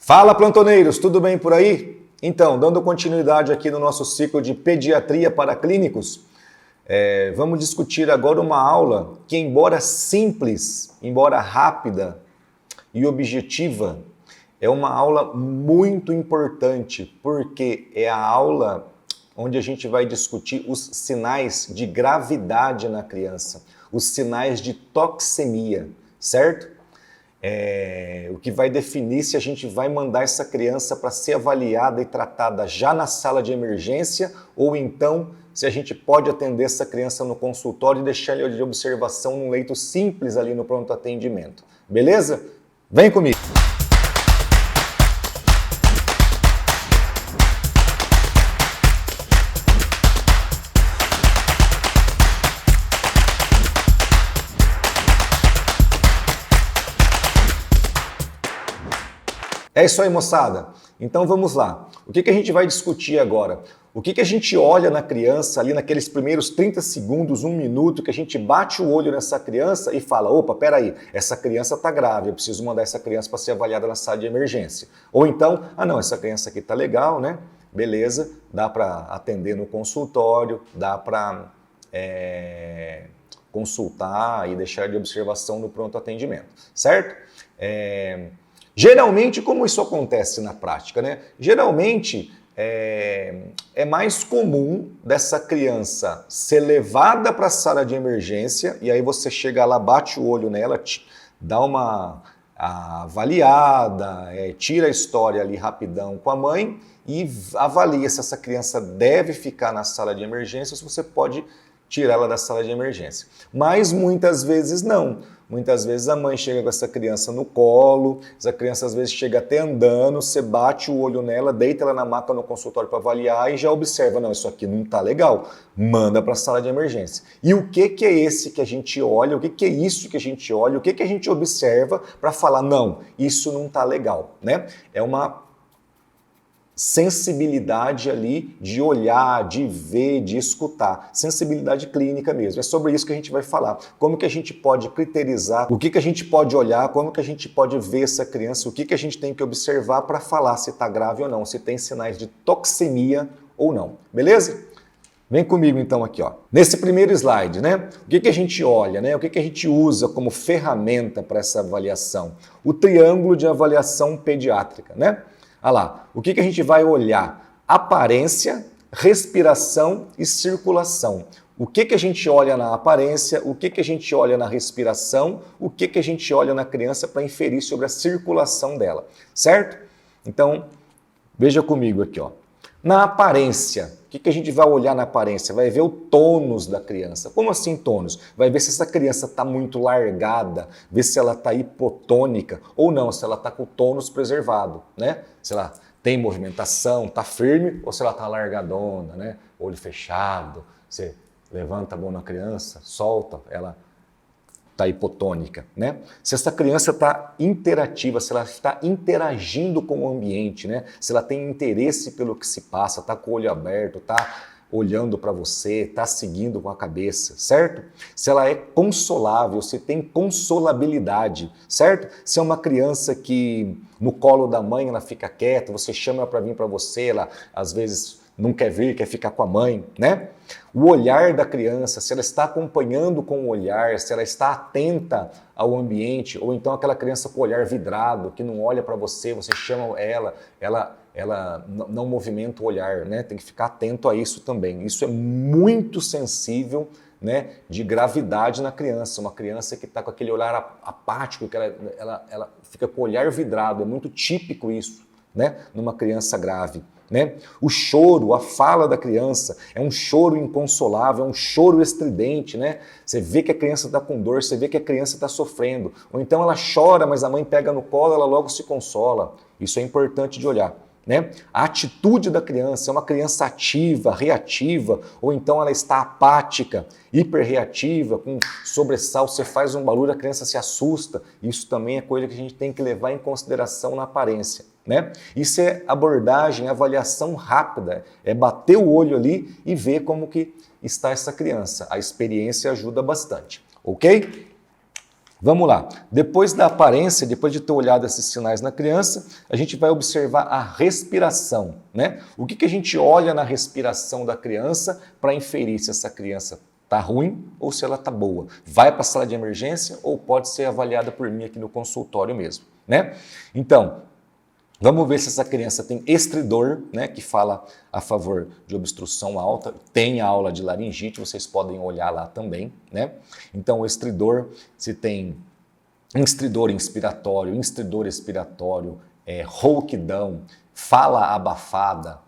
Fala, plantoneiros, tudo bem por aí? Então, dando continuidade aqui no nosso ciclo de pediatria para clínicos, vamos discutir agora uma aula que, embora simples, embora rápida e objetiva, é uma aula muito importante, porque é a aula onde a gente vai discutir os sinais de gravidade na criança, os sinais de toxemia, certo? O que vai definir se a gente vai mandar essa criança para ser avaliada e tratada já na sala de emergência ou então se a gente pode atender essa criança no consultório e deixar ela de observação num leito simples ali no pronto atendimento. Beleza? Vem comigo! É isso aí, moçada. Então vamos lá. O que a gente vai discutir agora? O que a gente olha na criança ali naqueles primeiros 30 segundos, 1 minuto, que a gente bate o olho nessa criança e fala, opa, peraí, essa criança está grave, eu preciso mandar essa criança para ser avaliada na sala de emergência. Ou então, não, essa criança aqui está legal, né? Beleza, dá para atender no consultório, dá para consultar e deixar de observação no pronto atendimento, certo? Geralmente, como isso acontece na prática, né? Geralmente, é mais comum dessa criança ser levada para a sala de emergência e aí você chega lá, bate o olho nela, dá uma avaliada, tira a história ali rapidão com a mãe e avalia se essa criança deve ficar na sala de emergência ou se você pode tirar ela da sala de emergência. Mas muitas vezes não. Muitas vezes a mãe chega com essa criança no colo, essa criança às vezes chega até andando, você bate o olho nela, deita ela na maca no consultório para avaliar e já observa, não, isso aqui não está legal, manda para a sala de emergência. E o que é esse que a gente olha, o que é isso que a gente olha, o que a gente observa para falar, não, isso não está legal, né? É uma sensibilidade ali de olhar, de ver, de escutar. Sensibilidade clínica mesmo. É sobre isso que a gente vai falar. Como que a gente pode criterizar, o que a gente pode olhar, como que a gente pode ver essa criança, o que a gente tem que observar para falar se está grave ou não, se tem sinais de toxemia ou não. Beleza? Vem comigo então aqui, ó. Nesse primeiro slide, né? O que a gente olha, né? O que a gente usa como ferramenta para essa avaliação? O triângulo de avaliação pediátrica, né? Olha lá, o que a gente vai olhar? Aparência, respiração e circulação. O que a gente olha na aparência, o que a gente olha na respiração, o que a gente olha na criança para inferir sobre a circulação dela, certo? Então, veja comigo aqui, ó. Na aparência, o que a gente vai olhar na aparência? Vai ver o tônus da criança. Como assim tônus? Vai ver se essa criança está muito largada, ver se ela está hipotônica ou não, se ela está com o tônus preservado, né? Se ela tem movimentação, está firme ou se ela está largadona, né? Olho fechado, você levanta a mão na criança, solta, ela está hipotônica, né? Se essa criança está interativa, se ela está interagindo com o ambiente, né? Se ela tem interesse pelo que se passa, está com o olho aberto, está olhando para você, está seguindo com a cabeça, certo? Se ela é consolável, se tem consolabilidade, certo? Se é uma criança que no colo da mãe ela fica quieta, você chama ela para vir para você, ela às vezes não quer vir, quer ficar com a mãe, né? O olhar da criança, se ela está acompanhando com o olhar, se ela está atenta ao ambiente, ou então aquela criança com o olhar vidrado, que não olha para você, você chama ela não movimenta o olhar, né? Tem que ficar atento a isso também. Isso é muito sensível, né, de gravidade na criança. Uma criança que está com aquele olhar apático, que ela fica com o olhar vidrado, é muito típico isso, né, numa criança grave. Né? O choro, a fala da criança é um choro inconsolável, é um choro estridente, né? Você vê que a criança está com dor, você vê que a criança está sofrendo, ou então ela chora, mas a mãe pega no colo, ela logo se consola. Isso é importante de olhar, né? A atitude da criança é uma criança ativa, reativa, ou então ela está apática, hiperreativa, com sobressalto, você faz um barulho, a criança se assusta. Isso também é coisa que a gente tem que levar em consideração na aparência, né? Isso é abordagem, avaliação rápida, é bater o olho ali e ver como que está essa criança. A experiência ajuda bastante, ok? Vamos lá. Depois da aparência, depois de ter olhado esses sinais na criança, a gente vai observar a respiração, né? O que a gente olha na respiração da criança para inferir se essa criança está ruim ou se ela está boa? Vai para a sala de emergência ou pode ser avaliada por mim aqui no consultório mesmo, né? Então, vamos ver se essa criança tem estridor, né, que fala a favor de obstrução alta. Tem a aula de laringite, vocês podem olhar lá também, né? Então, o estridor, se tem estridor inspiratório, estridor expiratório, rouquidão, fala abafada,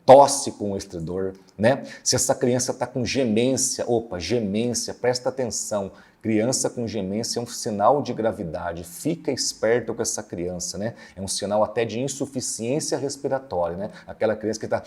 tosse com o estridor, né? Se essa criança está com gemência, gemência, presta atenção. Criança com gemência é um sinal de gravidade, fica esperto com essa criança, né? É um sinal até de insuficiência respiratória, né? Aquela criança que está...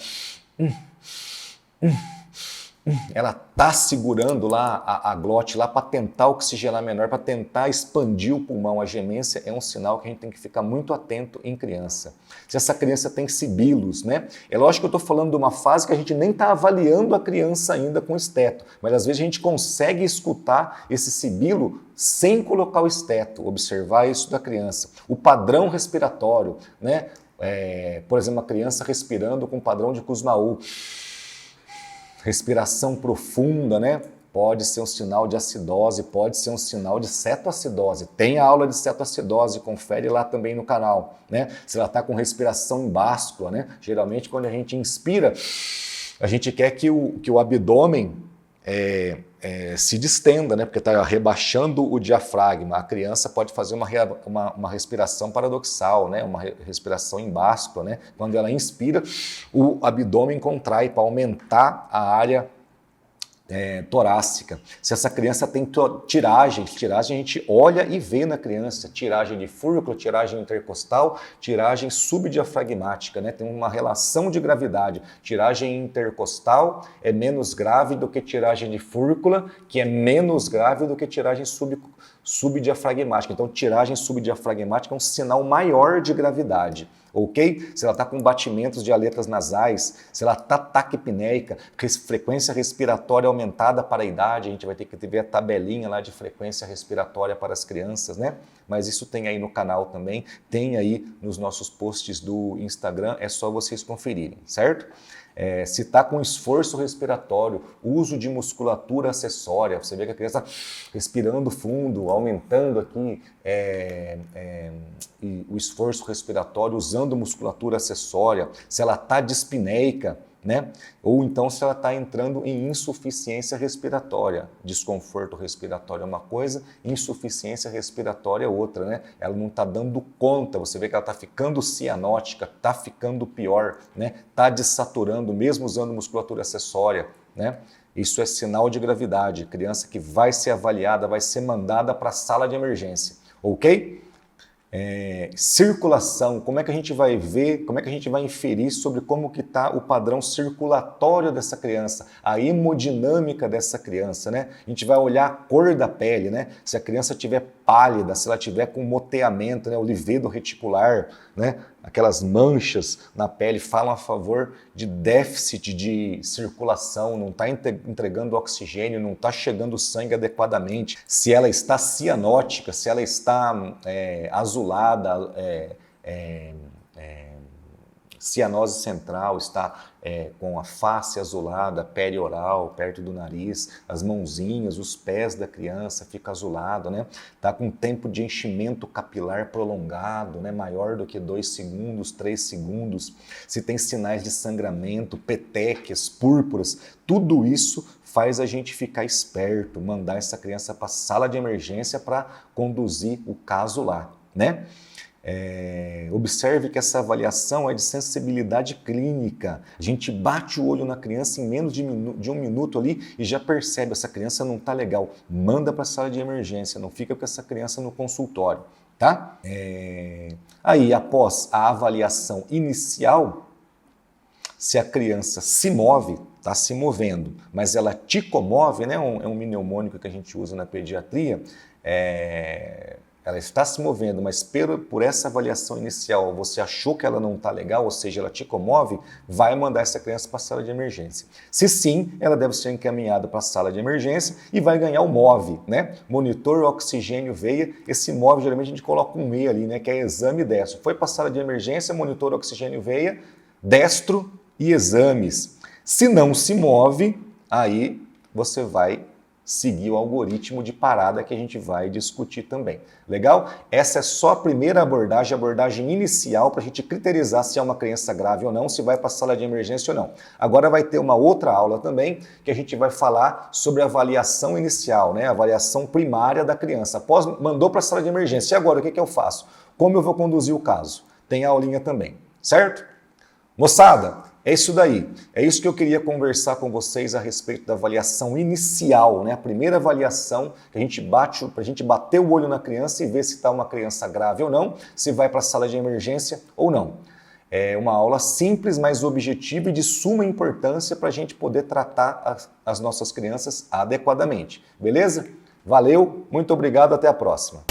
ela está segurando lá a glote lá para tentar oxigenar menor, para tentar expandir o pulmão. A gemência é um sinal que a gente tem que ficar muito atento em criança. Se essa criança tem sibilos, né? É lógico que eu estou falando de uma fase que a gente nem está avaliando a criança ainda com esteto, mas às vezes a gente consegue escutar esse sibilo sem colocar o esteto, observar isso da criança. O padrão respiratório, né? Por exemplo, a criança respirando com padrão de Kussmaul. Respiração profunda, né? Pode ser um sinal de acidose, pode ser um sinal de cetoacidose. Tem a aula de cetoacidose, confere lá também no canal, né? Se ela está com respiração em báscula, né? Geralmente quando a gente inspira, a gente quer que o abdômen se distenda, né? Porque está rebaixando o diafragma. A criança pode fazer uma respiração paradoxal, né? Uma respiração em báscula, né? Quando ela inspira, o abdômen contrai para aumentar a área torácica. Se essa criança tem tiragem a gente olha e vê na criança, tiragem de fúrcula, tiragem intercostal, tiragem subdiafragmática, né? Tem uma relação de gravidade. Tiragem intercostal é menos grave do que tiragem de fúrcula, que é menos grave do que tiragem subdiafragmática. Então, tiragem subdiafragmática é um sinal maior de gravidade. Ok? Se ela está com batimentos de aletas nasais, se ela está taquipneica, frequência respiratória aumentada para a idade, a gente vai ter que ver a tabelinha lá de frequência respiratória para as crianças, né? Mas isso tem aí no canal também, tem aí nos nossos posts do Instagram, é só vocês conferirem, certo? Se está com esforço respiratório, uso de musculatura acessória, você vê que a criança está respirando fundo, aumentando aqui o esforço respiratório, usando musculatura acessória, se ela está dispneica, né? Ou então se ela está entrando em insuficiência respiratória. Desconforto respiratório é uma coisa, insuficiência respiratória é outra, né? Ela não está dando conta, você vê que ela está ficando cianótica, está ficando pior, né? Está desaturando, mesmo usando musculatura acessória, né? Isso é sinal de gravidade, criança que vai ser avaliada, vai ser mandada para a sala de emergência, ok? Circulação, como é que a gente vai ver, como é que a gente vai inferir sobre como que está o padrão circulatório dessa criança, a hemodinâmica dessa criança, né? A gente vai olhar a cor da pele, né? Se a criança estiver pálida, se ela tiver com moteamento, né? O livedo reticular, né? Aquelas manchas na pele falam a favor de déficit de circulação, não está entregando oxigênio, não está chegando sangue adequadamente. Se ela está cianótica, se ela está azulada, cianose central, está com a face azulada, perioral, perto do nariz, as mãozinhas, os pés da criança fica azulado, né? Está com tempo de enchimento capilar prolongado, né? Maior do que 2 segundos, 3 segundos. Se tem sinais de sangramento, petequias, púrpuras, tudo isso faz a gente ficar esperto, mandar essa criança para a sala de emergência para conduzir o caso lá, né? Observe que essa avaliação é de sensibilidade clínica. A gente bate o olho na criança em menos de um minuto ali e já percebe, essa criança não está legal. Manda para a sala de emergência, não fica com essa criança no consultório, tá? Aí, após a avaliação inicial, se a criança se move, está se movendo, mas ela te comove, né? É um mnemônico que a gente usa na pediatria, ela está se movendo, mas por essa avaliação inicial você achou que ela não está legal, ou seja, ela te comove, vai mandar essa criança para a sala de emergência. Se sim, ela deve ser encaminhada para a sala de emergência e vai ganhar o MOVE, né? Monitor oxigênio veia. Esse MOVE, geralmente a gente coloca um E ali, né? Que é exame destro. Foi para a sala de emergência, monitor oxigênio veia, destro e exames. Se não se move, aí você vai seguir o algoritmo de parada que a gente vai discutir também. Legal? Essa é só a primeira abordagem, a abordagem inicial para a gente criterizar se é uma criança grave ou não, se vai para a sala de emergência ou não. Agora vai ter uma outra aula também que a gente vai falar sobre a avaliação inicial, né? A avaliação primária da criança. Após mandou para a sala de emergência, e agora o que eu faço? Como eu vou conduzir o caso? Tem a aulinha também, certo? Moçada, é isso daí. É isso que eu queria conversar com vocês a respeito da avaliação inicial, né? A primeira avaliação que a gente bate, para a gente bater o olho na criança e ver se está uma criança grave ou não, se vai para a sala de emergência ou não. É uma aula simples, mas objetiva e de suma importância para a gente poder tratar as nossas crianças adequadamente. Beleza? Valeu, muito obrigado, até a próxima.